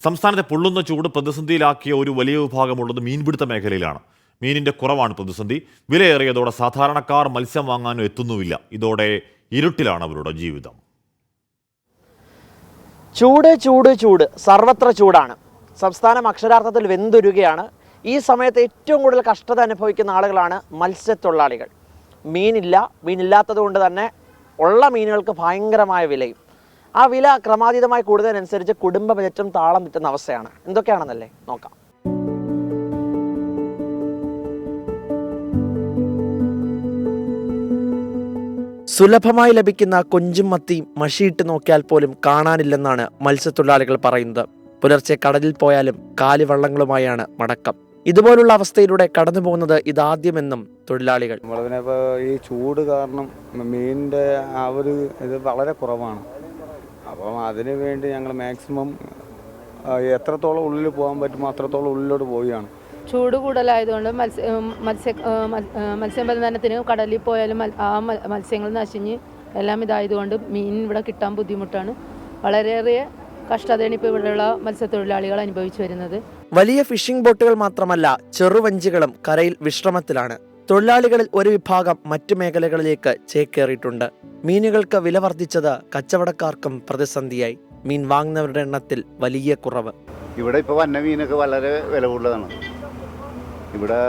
സംസ്ഥാനത്തെ പൊള്ളുന്ന ചൂട് പ്രതിസന്ധിയിലാക്കിയ ഒരു വലിയ വിഭാഗമുള്ളത് മീൻപിടുത്ത മേഖലയിലാണ്. മീനിന്റെ കുറവാണ് പ്രതിസന്ധി. വിലയേറിയതോടെ സാധാരണക്കാർ മത്സ്യം വാങ്ങാനും എത്തുന്നുമില്ല. ഇതോടെ ഇരുട്ടിലാണ് അവരുടെ ജീവിതം. ചൂട് ചൂട് ചൂട് സർവത്ര ചൂടാണ്. സംസ്ഥാനം അക്ഷരാർത്ഥത്തിൽ വെന്തുരുകയാണ്. ഈ സമയത്ത് ഏറ്റവും കൂടുതൽ കഷ്ടത അനുഭവിക്കുന്ന ആളുകളാണ് മത്സ്യത്തൊഴിലാളികൾ. മീനില്ലാത്തത് കൊണ്ട് തന്നെ ഉള്ള മീനുകൾക്ക് ഭയങ്കരമായ വിലയും. ആ വില ക്രമാതീതമായി കൂടുന്നതിനനുസരിച്ച് കുടുംബ ബജറ്റും താളം തെറ്റുന്ന അവസ്ഥയാണ്. എന്തൊക്കെയാണെന്നല്ലേ നോക്കാം. സുലഭമായി ലഭിക്കുന്ന കൊഞ്ചും മത്തിയും മഷിയിട്ട് നോക്കിയാൽ പോലും കാണാനില്ലെന്നാണ് മത്സ്യത്തൊഴിലാളികൾ പറയുന്നത്. പുലർച്ചെ കടലിൽ പോയാലും കാലിവള്ളങ്ങളുമായാണ് മടക്കം. ഇതുപോലുള്ള അവസ്ഥയിലൂടെ കടന്നു പോകുന്നത് ഇതാദ്യമെന്നും തൊഴിലാളികൾ. ഈ ചൂട് കാരണം മീനിൻ്റെ ആ ഒരു ഇത് വളരെ കുറവാണ്. അപ്പം അതിനു വേണ്ടി ഞങ്ങൾ മാക്സിമം എത്രത്തോളം ഉള്ളിൽ പോകാൻ പറ്റുമോ അത്രത്തോളം ഉള്ളിലോട്ട് പോവുകയാണ്. ചൂട് കൂടുതലായതുകൊണ്ട് മത്സ്യബന്ധനത്തിന് കടലിൽ പോയാലും ആ മത്സ്യങ്ങൾ നശിഞ്ഞ് എല്ലാം ഇതായതുകൊണ്ട് മീൻ ഇവിടെ കിട്ടാൻ ബുദ്ധിമുട്ടാണ്. വളരെയേറെ കഷ്ടതയാണ് ഇപ്പോൾ ഇവിടെയുള്ള മത്സ്യത്തൊഴിലാളികൾ അനുഭവിച്ചു വരുന്നത്. വലിയ ഫിഷിംഗ് ബോട്ടുകൾ മാത്രമല്ല, ചെറുവഞ്ചികളും കരയിൽ വിശ്രമത്തിലാണ്. തൊഴിലാളികളിൽ ഒരു വിഭാഗം മറ്റു മേഖലകളിലേക്ക് ചേക്കേറിയിട്ടുണ്ട്. മീനുകൾക്ക് വില വർദ്ധിച്ചത് കച്ചവടക്കാർക്കും പ്രതിസന്ധിയായി. മീൻ വാങ്ങുന്നവരുടെ എണ്ണത്തിൽ വലിയ കുറവ്. ഇവിടെ ഇപ്പോൾ വന്ന മീനൊക്കെ വളരെ വില കൂടുതലാണ്. ഇവിടെ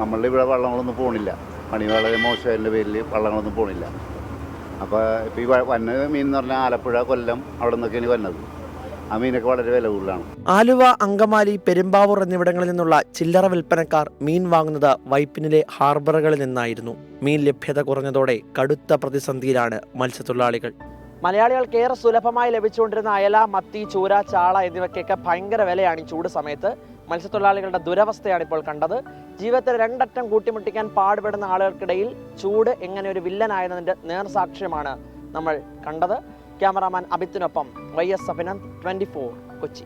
നമ്മളുടെ ഇവിടെ വള്ളങ്ങളൊന്നും പോണില്ല. പണി വളരെ മോശമായതിൻ്റെ പേരിൽ വള്ളങ്ങളൊന്നും പോണില്ല. അപ്പോൾ ഇപ്പോൾ ഈ വന്ന മീൻ എന്ന് പറഞ്ഞാൽ ആലപ്പുഴ, കൊല്ലം അവിടെ നിന്നൊക്കെയാണ് വന്നത്. ആ മീനൊക്കെ വളരെ വില കൂടുതലാണ്. ആലുവ, അങ്കമാലി, പെരുമ്പാവൂർ എന്നിവിടങ്ങളിൽ നിന്നുള്ള ചില്ലറ വിൽപ്പനക്കാർ മീൻ വാങ്ങുന്നത് വൈപ്പിനിലെ ഹാർബറുകളിൽ നിന്നായിരുന്നു. മീൻ ലഭ്യത കുറഞ്ഞതോടെ കടുത്ത പ്രതിസന്ധിയിലാണ് മത്സ്യത്തൊഴിലാളികൾ. മലയാളികൾക്ക് ഏറെ സുലഭമായി ലഭിച്ചുകൊണ്ടിരുന്ന അയല, മത്തി, ചൂര, ചാള എന്നിവയ്ക്കൊക്കെ ഭയങ്കര വിലയാണ് ഈ ചൂട് സമയത്ത്. മത്സ്യത്തൊഴിലാളികളുടെ ദുരവസ്ഥയാണ് ഇപ്പോൾ കണ്ടത്. ജീവിതത്തിൽ രണ്ടറ്റം കൂട്ടിമുട്ടിക്കാൻ പാടുപെടുന്ന ആളുകൾക്കിടയിൽ ചൂട് എങ്ങനെ ഒരു വില്ലനായതിന്റെ നേർസാക്ഷ്യമാണ് നമ്മൾ കണ്ടത്. ക്യാമറാമാൻ അഭിത്തിനൊപ്പം YS അഭിനന്ദ്, 24 കൊച്ചി.